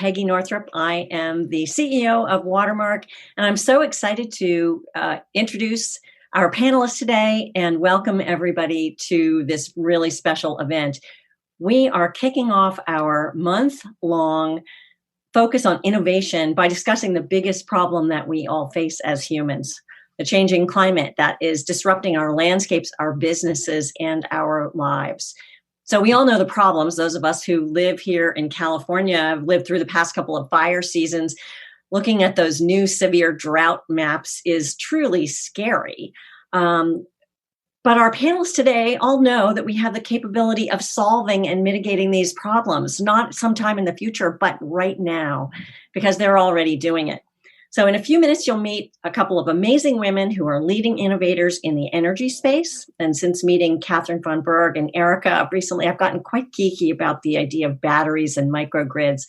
Peggy Northrup. I am the CEO of Watermark, and I'm so excited to introduce our panelists today and welcome everybody to this really special event. We are kicking off our month-long focus on innovation by discussing the biggest problem that we all face as humans, the changing climate that is disrupting our landscapes, our businesses, and our lives. So we all know the problems. Those of us who live here in California have lived through the past couple of fire seasons. Looking at those new severe drought maps is truly scary. But our panelists today all know that we have the capability of solving and mitigating these problems, not sometime in the future, but right now, because they're already doing it. So in a few minutes, you'll meet a couple of amazing women who are leading innovators in the energy space. And since meeting Catherine von Berg and Erica recently, I've gotten quite geeky about the idea of batteries and microgrids.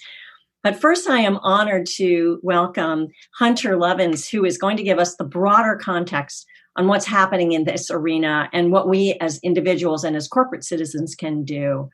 But first, I am honored to welcome Hunter Lovins, who is going to give us the broader context on what's happening in this arena and what we as individuals and as corporate citizens can do.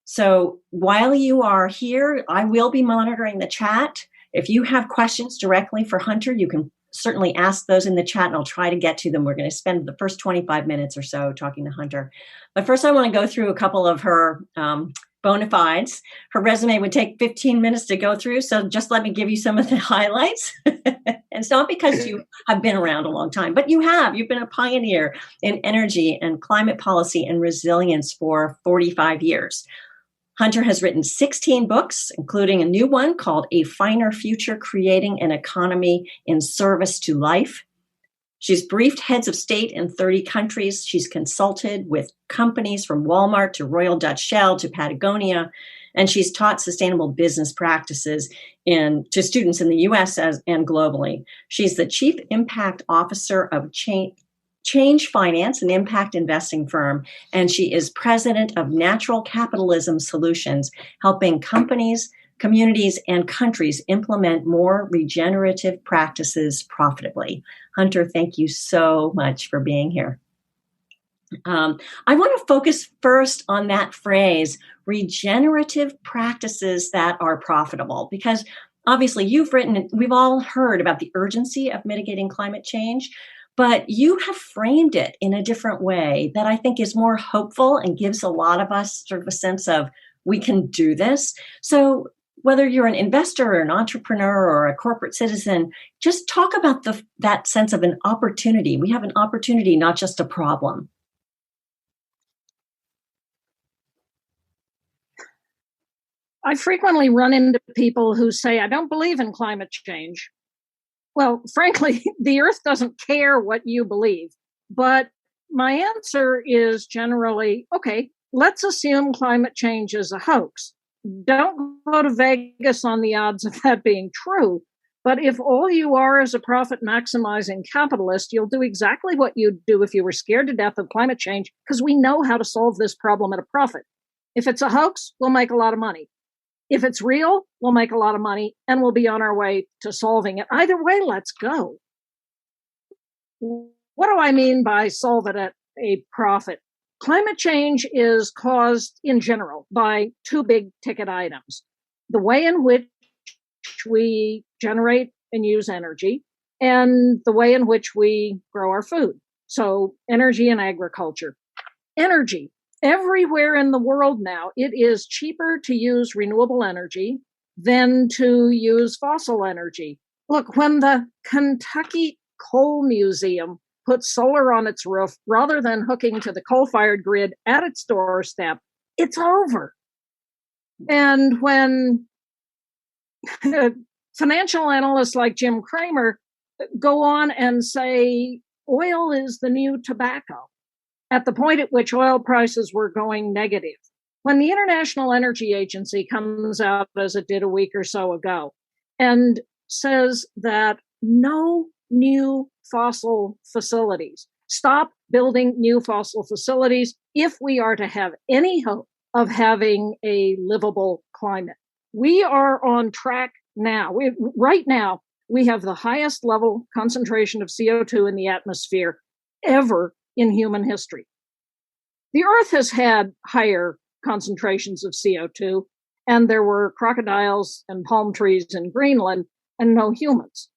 So while you are here, I will be monitoring the chat. If you have questions directly for Hunter, you can certainly ask those in the chat and I'll try to get to them. We're going to spend the first 25 minutes or so talking to Hunter. But first, I want to go through a couple of her bona fides. Her resume would take 15 minutes to go through, so just let me give you some of the highlights. And it's not because you have been around a long time, but you have. You've been a pioneer in energy and climate policy and resilience for 45 years. Hunter has written 16 books, including a new one called A Finer Future, Creating an Economy in Service to Life. She's briefed heads of state in 30 countries. She's consulted with companies from Walmart to Royal Dutch Shell to Patagonia, and she's taught sustainable business practices to students in the U.S. and globally. She's the Chief Impact Officer of Change Finance, an impact investing firm, and she is president of Natural Capitalism Solutions, helping companies, communities, and countries implement more regenerative practices profitably. Hunter, thank you so much for being here. I want to focus first on that phrase, regenerative practices that are profitable, because obviously we've all heard about the urgency of mitigating climate change, but you have framed it in a different way that I think is more hopeful and gives a lot of us sort of a sense of we can do this. So whether you're an investor or an entrepreneur or a corporate citizen, just talk about that sense of an opportunity. We have an opportunity, not just a problem. I frequently run into people who say, I don't believe in climate change. Well, frankly, the Earth doesn't care what you believe. But my answer is generally, okay, let's assume climate change is a hoax. Don't go to Vegas on the odds of that being true. But if all you are is a profit-maximizing capitalist, you'll do exactly what you'd do if you were scared to death of climate change, because we know how to solve this problem at a profit. If it's a hoax, we'll make a lot of money. If it's real, we'll make a lot of money and we'll be on our way to solving it. Either way, let's go. What do I mean by solve it at a profit? Climate change is caused in general by two big ticket items: the way in which we generate and use energy and the way in which we grow our food. So energy and agriculture. Energy. Everywhere in the world now, it is cheaper to use renewable energy than to use fossil energy. Look, when the Kentucky Coal Museum put solar on its roof rather than hooking to the coal-fired grid at its doorstep, it's over. And when financial analysts like Jim Cramer go on and say oil is the new tobacco, at the point at which oil prices were going negative. When the International Energy Agency comes out, as it did a week or so ago, and says that no new fossil facilities, stop building new fossil facilities if we are to have any hope of having a livable climate. We are on track now. Right now, we have the highest level concentration of CO2 in the atmosphere ever in human history. The Earth has had higher concentrations of CO2, and there were crocodiles and palm trees in Greenland and no humans.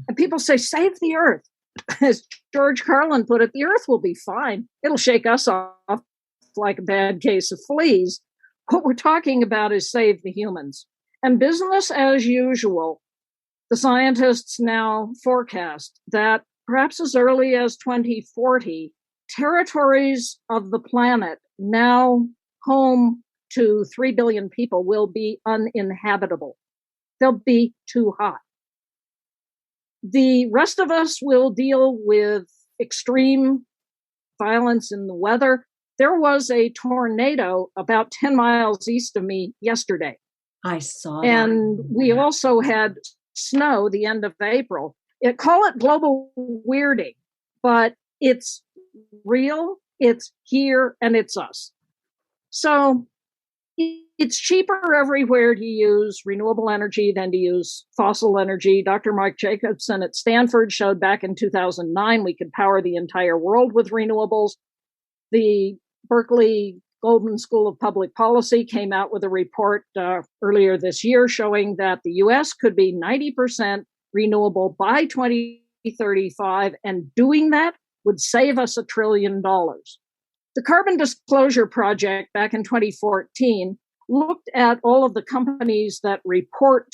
And people say, save the earth. As George Carlin put it, the earth will be fine. It'll shake us off like a bad case of fleas. What we're talking about is save the humans. And business as usual, the scientists now forecast that perhaps as early as 2040, territories of the planet now home to 3 billion people will be uninhabitable. They'll be too hot. The rest of us will deal with extreme violence in the weather. There was a tornado about 10 miles east of me yesterday. I saw that. And we also had snow the end of April. Call it global weirding, but it's real, it's here, and it's us. So it's cheaper everywhere to use renewable energy than to use fossil energy. Dr. Mike Jacobson at Stanford showed back in 2009 we could power the entire world with renewables. The Berkeley Goldman School of Public Policy came out with a report earlier this year showing that the U.S. could be 90% renewable by 2035, and doing that would save us $1 trillion. The Carbon Disclosure Project back in 2014 looked at all of the companies that report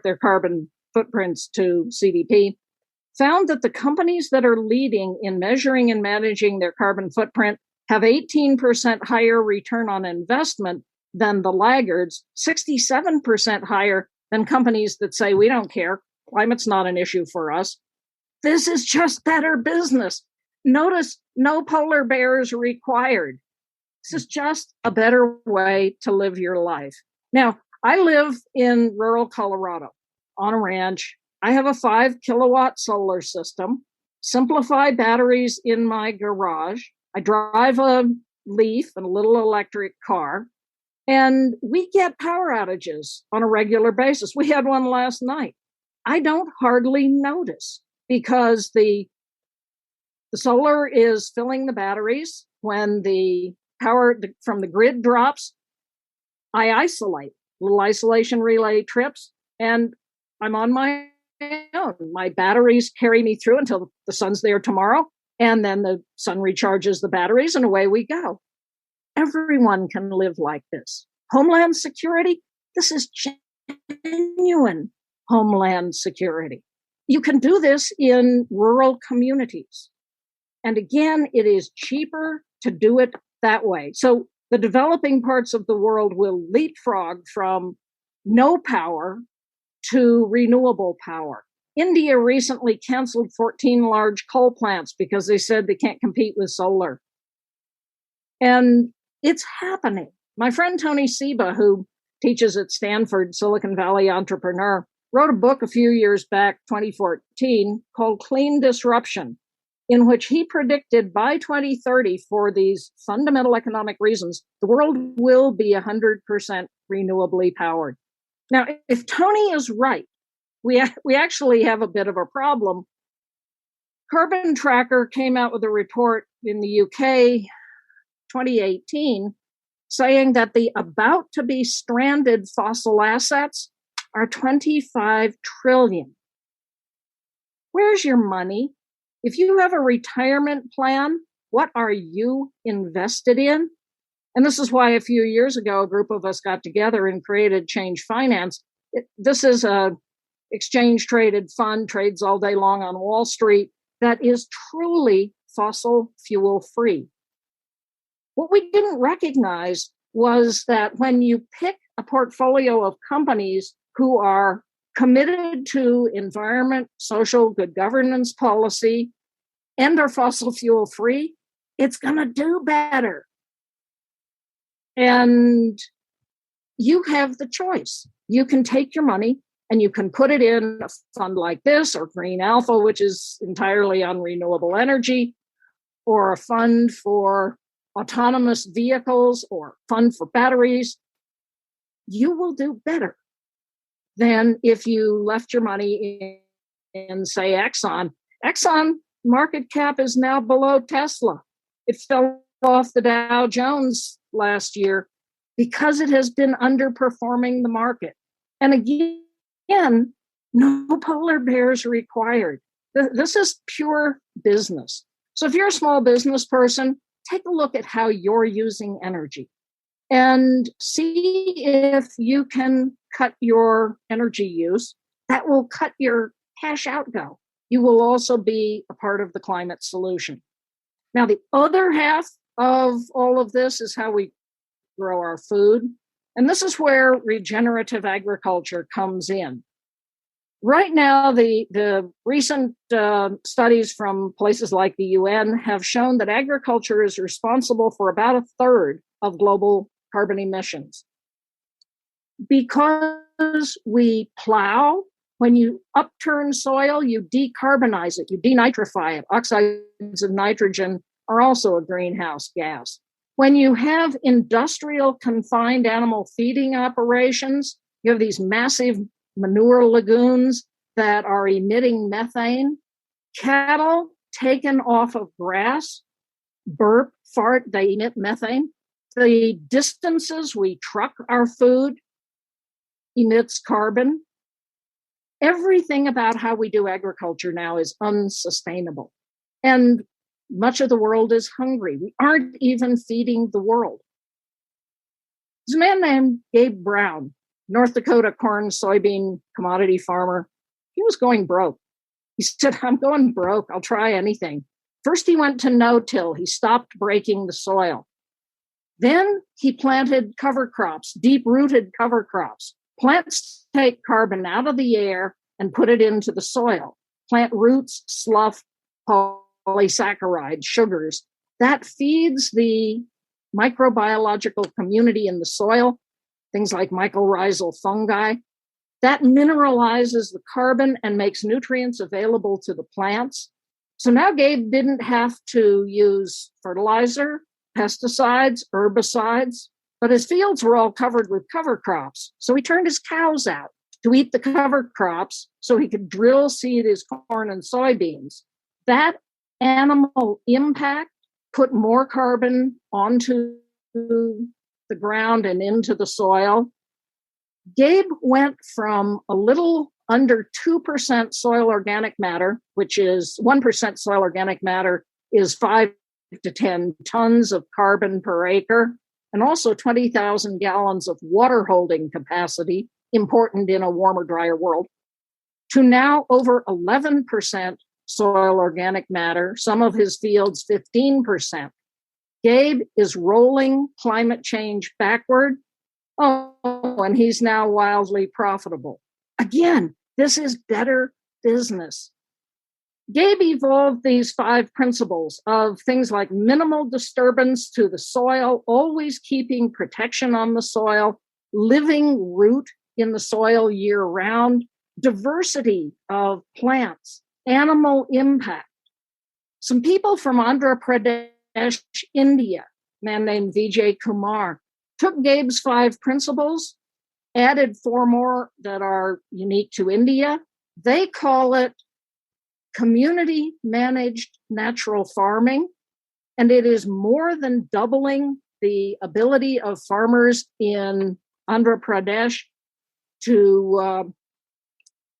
their carbon footprints to CDP, found that the companies that are leading in measuring and managing their carbon footprint have 18% higher return on investment than the laggards, 67% higher than companies that say, we don't care, climate's not an issue for us. This is just better business. Notice no polar bears required. This is just a better way to live your life. Now, I live in rural Colorado on a ranch. I have a 5 kilowatt solar system, Simplify batteries in my garage. I drive a Leaf and a little electric car, and we get power outages on a regular basis. We had one last night. I don't hardly notice because the solar is filling the batteries. When the power from the grid drops, I isolate, little isolation relay trips, and I'm on my own. My batteries carry me through until the sun's there tomorrow, and then the sun recharges the batteries, and away we go. Everyone can live like this. Homeland security, this is genuine homeland security. You can do this in rural communities. And again, it is cheaper to do it that way. So the developing parts of the world will leapfrog from no power to renewable power. India recently canceled 14 large coal plants because they said they can't compete with solar. And it's happening. My friend Tony Seba, who teaches at Stanford, Silicon Valley entrepreneur, wrote a book a few years back, 2014, called Clean Disruption, in which he predicted by 2030, for these fundamental economic reasons, the world will be 100% renewably powered. Now, if Tony is right, we actually have a bit of a problem. Carbon Tracker came out with a report in the UK 2018 saying that the about to be stranded fossil assets are 25 trillion. Where's your money? If you have a retirement plan, what are you invested in? And this is why a few years ago, a group of us got together and created Change Finance. This is a exchange traded fund, trades all day long on Wall Street, that is truly fossil fuel free. What we didn't recognize was that when you pick a portfolio of companies who are committed to environment, social, good governance policy, and are fossil fuel free, it's going to do better. And you have the choice. You can take your money and you can put it in a fund like this, or Green Alpha, which is entirely on renewable energy, or a fund for autonomous vehicles, or fund for batteries. You will do better than if you left your money in, say, Exxon. Exxon market cap is now below Tesla. It fell off the Dow Jones last year. because it has been underperforming the market. And again, no polar bears required. This is pure business. So if you're a small business person, take a look at how you're using energy and see if you can cut your energy use. That will cut your cash outgo. You will also be a part of the climate solution. Now, the other half of all of this is how we grow our food. And this is where regenerative agriculture comes in. Right now, the recent studies from places like the UN have shown that agriculture is responsible for about a third of global carbon emissions. Because we plow, when you upturn soil, you decarbonize it, you denitrify it. Oxides of nitrogen are also a greenhouse gas. When you have industrial confined animal feeding operations, you have these massive manure lagoons that are emitting methane. Cattle taken off of grass, burp, fart, they emit methane. The distances we truck our food emits carbon. Everything about how we do agriculture now is unsustainable. And much of the world is hungry. We aren't even feeding the world. There's a man named Gabe Brown, North Dakota corn, soybean commodity farmer. He was going broke. He said, I'm going broke. I'll try anything. First, he went to no-till. He stopped breaking the soil. Then he planted cover crops, deep-rooted cover crops. Plants take carbon out of the air and put it into the soil. Plant roots slough polysaccharides, sugars. That feeds the microbiological community in the soil, things like mycorrhizal fungi. That mineralizes the carbon and makes nutrients available to the plants. So now Gabe didn't have to use fertilizer, pesticides, herbicides, but his fields were all covered with cover crops. So he turned his cows out to eat the cover crops so he could drill seed his corn and soybeans. That animal impact put more carbon onto the ground and into the soil. Gabe went from a little under 2% soil organic matter, which is 1% soil organic matter is 5 to 10 tons of carbon per acre, and also 20,000 gallons of water holding capacity, important in a warmer, drier world, to now over 11% soil organic matter, some of his fields 15%. Gabe is rolling climate change backward. Oh, and he's now wildly profitable. Again, this is better business. Gabe evolved these 5 principles of things like minimal disturbance to the soil, always keeping protection on the soil, living root in the soil year round, diversity of plants, animal impact. Some people from Andhra Pradesh, India, a man named Vijay Kumar, took Gabe's 5 principles, added 4 more that are unique to India. They call it community managed natural farming, and it is more than doubling the ability of farmers in Andhra Pradesh to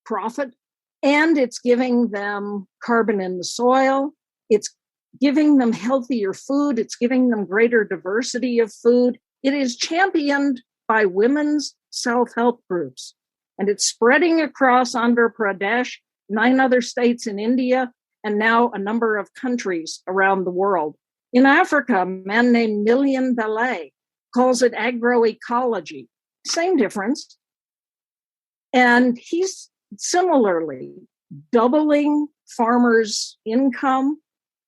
profit, and it's giving them carbon in the soil. It's giving them healthier food. It's giving them greater diversity of food. It is championed by women's self-help groups, and it's spreading across Andhra Pradesh, 9 other states in India, and now a number of countries around the world. In Africa, a man named Million Belay calls it agroecology. Same difference. And he's similarly doubling farmers' income,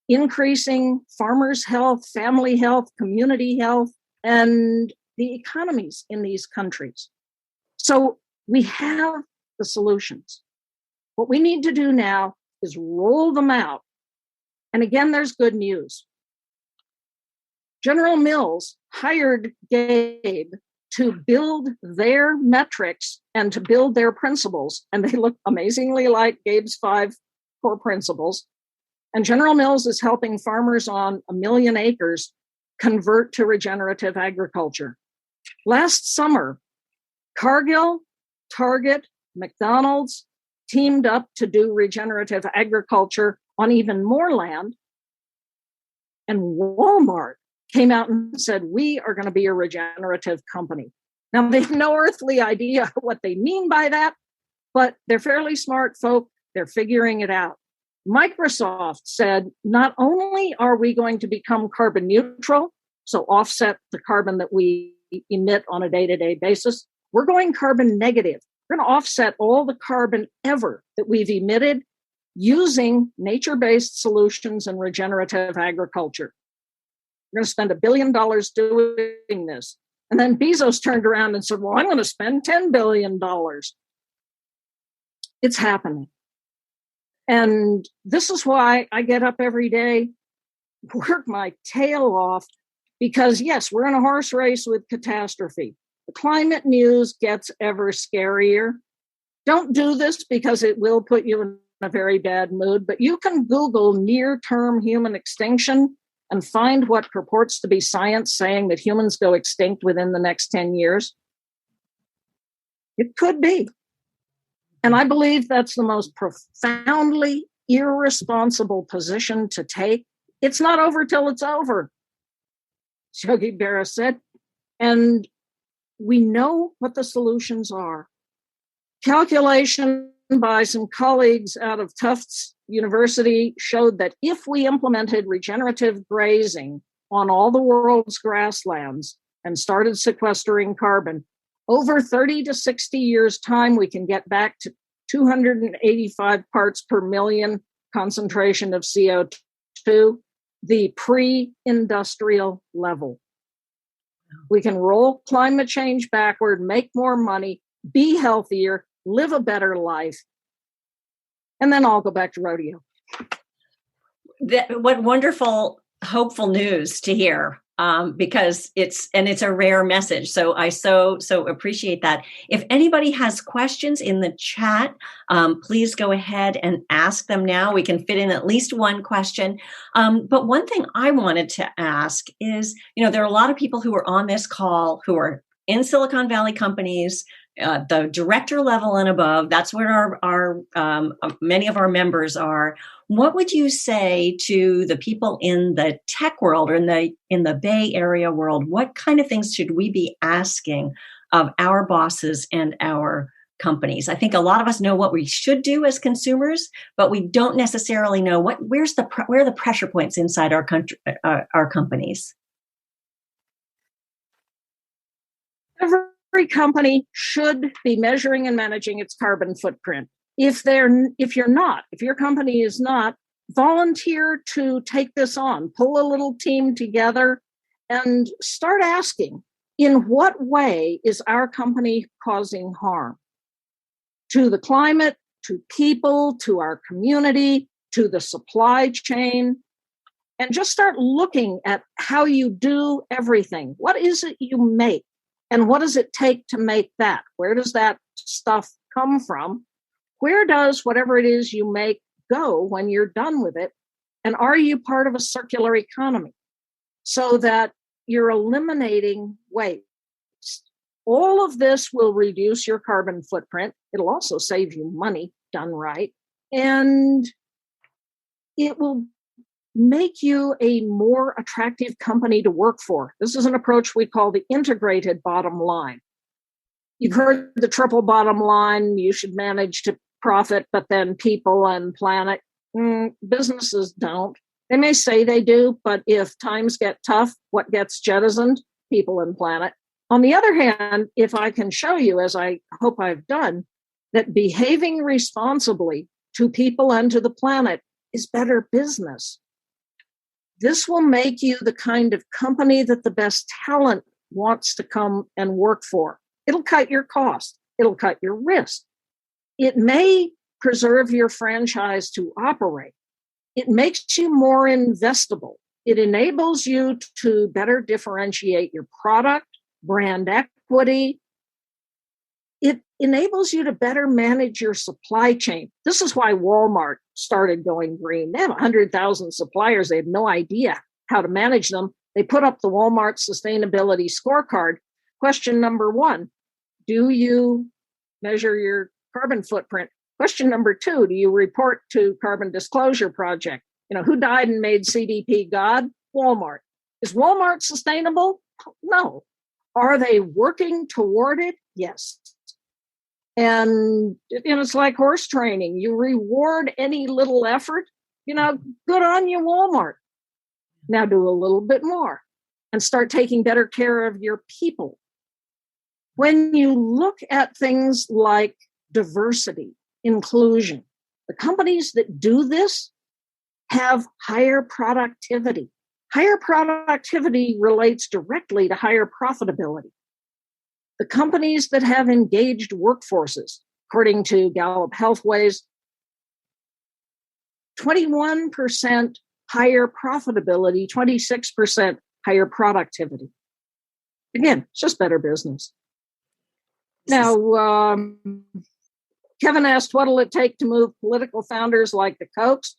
increasing farmers' health, family health, community health, and the economies in these countries. So we have the solutions. What we need to do now is roll them out. And again, there's good news. General Mills hired Gabe to build their metrics and to build their principles. And they look amazingly like Gabe's 5 core principles. And General Mills is helping farmers on 1 million acres convert to regenerative agriculture. Last summer, Cargill, Target, McDonald's teamed up to do regenerative agriculture on even more land. And Walmart came out and said, we are going to be a regenerative company. Now, they have no earthly idea what they mean by that, but they're fairly smart folk. They're figuring it out. Microsoft said, not only are we going to become carbon neutral, so offset the carbon that we emit on a day-to-day basis, we're going carbon negative. We're going to offset all the carbon ever that we've emitted using nature-based solutions and regenerative agriculture. We're going to spend $1 billion doing this. And then Bezos turned around and said, well, I'm going to spend $10 billion. It's happening. And this is why I get up every day, work my tail off, because yes, we're in a horse race with catastrophe. The climate news gets ever scarier. Don't do this because it will put you in a very bad mood, but you can Google near-term human extinction and find what purports to be science saying that humans go extinct within the next 10 years. It could be. And I believe that's the most profoundly irresponsible position to take. It's not over till it's over, Yogi Berra said. And we know what the solutions are. Calculation by some colleagues out of Tufts University showed that if we implemented regenerative grazing on all the world's grasslands and started sequestering carbon, over 30 to 60 years' time, we can get back to 285 parts per million concentration of CO2, the pre-industrial level. We can roll climate change backward, make more money, be healthier, live a better life, and then I'll go back to rodeo. What wonderful, hopeful news to hear, because it's a rare message. So I so appreciate that. If anybody has questions in the chat, please go ahead and ask them now. We can fit in at least one question. But one thing I wanted to ask is, there are a lot of people who are on this call who are in Silicon Valley companies, the director level and above. That's where our many of our members are. What would you say to the people in the tech world or in the Bay Area world? What kind of things should we be asking of our bosses and our companies? I think a lot of us know what we should do as consumers, but we don't necessarily know where are the pressure points inside our country, our companies. Every company should be measuring and managing its carbon footprint. If your company is not, volunteer to take this on, pull a little team together and start asking, in what way is our company causing harm to the climate, to people, to our community, to the supply chain? And just start looking at how you do everything. What is it you make? And what does it take to make that? Where does that stuff come from? Where does whatever it is you make go when you're done with it? And are you part of a circular economy so that you're eliminating waste? All of this will reduce your carbon footprint. It'll also save you money done right. And it will make you a more attractive company to work for. This is an approach we call the integrated bottom line. You've heard the triple bottom line. You should manage to profit, but then people and planet. Businesses don't. They may say they do, but if times get tough, what gets jettisoned? People and planet. On the other hand, if I can show you, as I hope I've done, that behaving responsibly to people and to the planet is better business, this will make you the kind of company that the best talent wants to come and work for. It'll cut your cost. It'll cut your risk. It may preserve your franchise to operate. It makes you more investable. It enables you to better differentiate your product, brand equity. It enables you to better manage your supply chain. This is why Walmart started going green. They have 100,000 suppliers. They have no idea how to manage them. They put up the Walmart Sustainability Scorecard. Question number one, do you measure your carbon footprint? Question number two, do you report to Carbon Disclosure Project? Who died and made CDP God? Walmart. Is Walmart sustainable? No. Are they working toward it? Yes. And it's like horse training. You reward any little effort. Good on you, Walmart. Now do a little bit more and start taking better care of your people. When you look at things like diversity, inclusion, the companies that do this have higher productivity. Higher productivity relates directly to higher profitability. The companies that have engaged workforces, according to Gallup Healthways, 21% higher profitability, 26% higher productivity. Again, it's just better business. Now, Kevin asked, what'll it take to move political founders like the Kochs?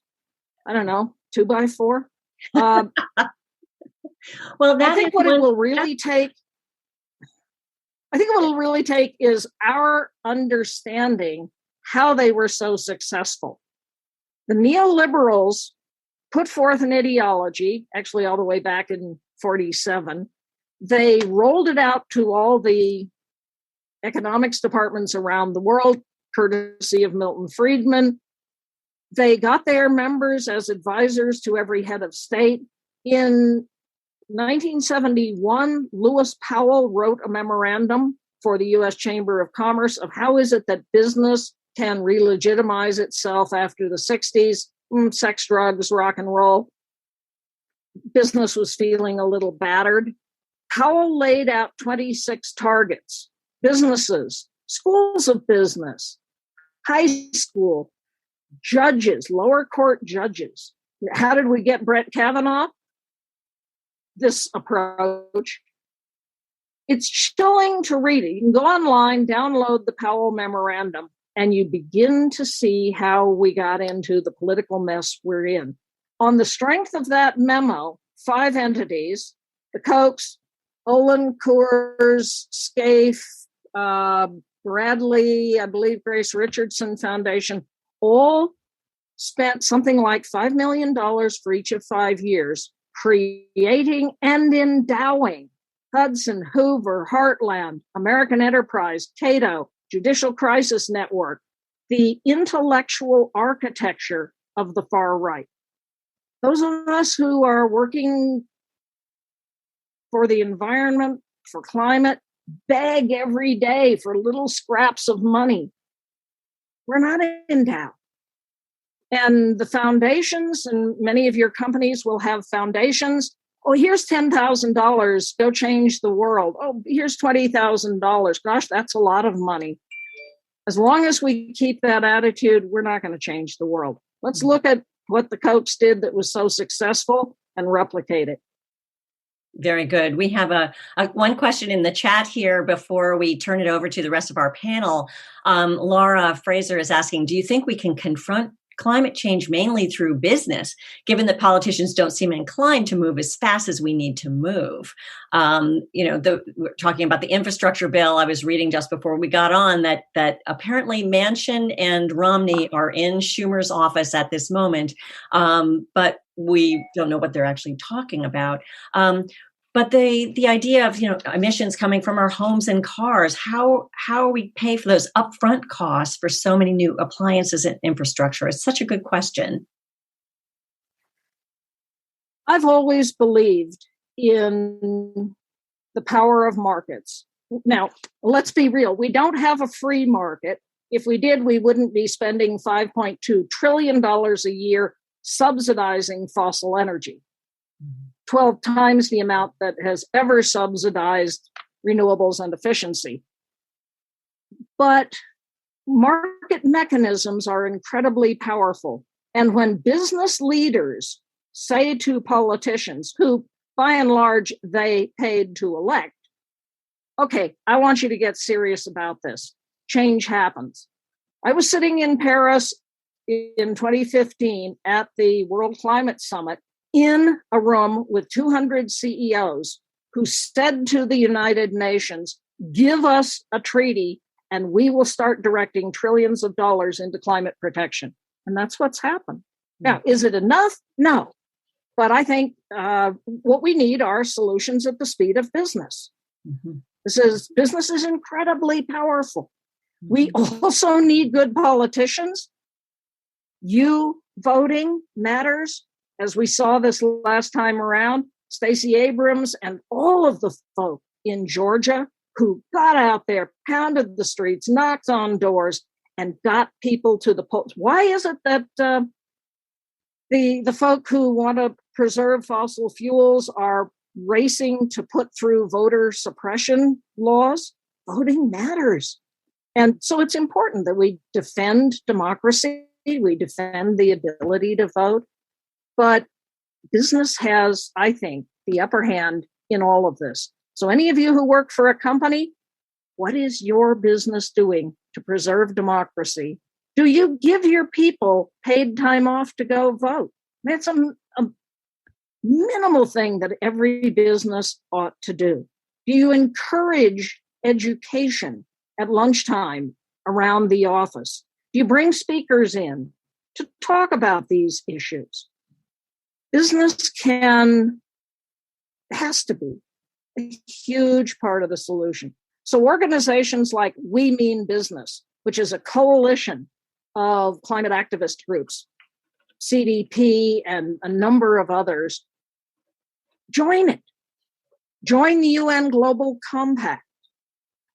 I don't know, 2x4. Well, I think what it will really take is our understanding how they were so successful. The neoliberals put forth an ideology, actually all the way back in 47. They rolled it out to all the economics departments around the world, courtesy of Milton Friedman. They got their members as advisors to every head of state. In 1971, Lewis Powell wrote a memorandum for the U.S. Chamber of Commerce of how is it that business can re-legitimize itself after the 60s, sex, drugs, rock and roll. Business was feeling a little battered. Powell laid out 26 targets. Businesses, schools of business, high school, judges, lower court judges. How did we get Brett Kavanaugh? This approach. It's chilling to read it. You can go online, download the Powell Memorandum, and you begin to see how we got into the political mess we're in. On the strength of that memo, 5 entities, the Kochs, Olin, Coors, Scaife, Bradley, I believe Grace Richardson Foundation, all spent something like $5 million for each of 5 years, creating and endowing Hudson, Hoover, Heartland, American Enterprise, Cato, Judicial Crisis Network, the intellectual architecture of the far right. Those of us who are working for the environment, for climate, beg every day for little scraps of money. We're not endowed. And the foundations, and many of your companies will have foundations. Oh, here's $10,000. Go change the world. Oh, here's $20,000. Gosh, that's a lot of money. As long as we keep that attitude, we're not going to change the world. Let's look at what the Kochs did that was so successful and replicate it. Very good. We have a one question in the chat here before we turn it over to the rest of our panel. Laura Fraser is asking, do you think we can confront climate change mainly through business, given that politicians don't seem inclined to move as fast as we need to move? We're talking about the infrastructure bill. I was reading just before we got on that apparently Manchin and Romney are in Schumer's office at this moment, but we don't know what they're actually talking about. But the idea of emissions coming from our homes and cars, how we pay for those upfront costs for so many new appliances and infrastructure is such a good question. I've always believed in the power of markets. Now, let's be real. We don't have a free market. If we did, we wouldn't be spending $5.2 trillion a year subsidizing fossil energy. 12 times the amount that has ever subsidized renewables and efficiency. But market mechanisms are incredibly powerful. And when business leaders say to politicians, who by and large they paid to elect, okay, I want you to get serious about this. Change happens. I was sitting in Paris in 2015 at the World Climate Summit in a room with 200 CEOs who said to the United Nations, give us a treaty and we will start directing trillions of dollars into climate protection. And that's what's happened. Now, is it enough? No. But I think what we need are solutions at the speed of business. Business is incredibly powerful. We also need good politicians. You voting matters. As we saw this last time around, Stacey Abrams and all of the folk in Georgia who got out there, pounded the streets, knocked on doors, and got people to the polls. Why is it that the folk who want to preserve fossil fuels are racing to put through voter suppression laws? Voting matters. And so it's important that we defend democracy, we defend the ability to vote. But business has, I think, the upper hand in all of this. So any of you who work for a company, what is your business doing to preserve democracy? Do you give your people paid time off to go vote? That's a minimal thing that every business ought to do. Do you encourage education at lunchtime around the office? Do you bring speakers in to talk about these issues? Business has to be a huge part of the solution. So organizations like We Mean Business, which is a coalition of climate activist groups, CDP and a number of others, join it. Join the UN Global Compact.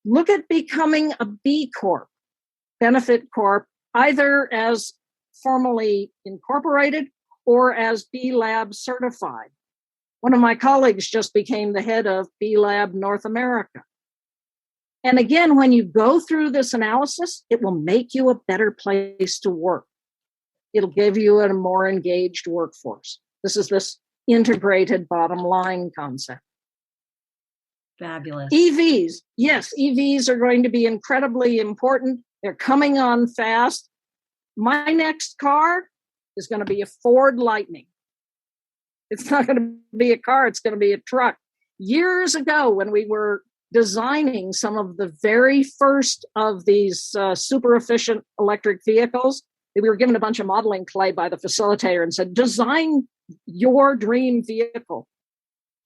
Look at becoming a B Corp, Benefit Corp, either as formally incorporated or as B Lab certified. One of my colleagues just became the head of B Lab North America. And again, when you go through this analysis, it will make you a better place to work. It'll give you a more engaged workforce. This is this integrated bottom line concept. Fabulous. EVs. Yes, EVs are going to be incredibly important. They're coming on fast. My next car is going to be a Ford Lightning. It's not going to be a car, it's going to be a truck. Years ago, when we were designing some of the very first of these super efficient electric vehicles, we were given a bunch of modeling clay by the facilitator and said, design your dream vehicle.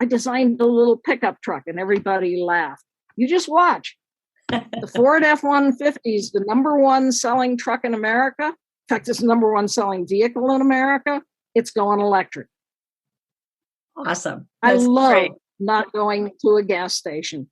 I designed a little pickup truck and everybody laughed. You just watch. The Ford F-150 is the number one selling truck in America. In fact, it's the number one selling vehicle in America. It's going electric. Awesome. I love not going to a gas station.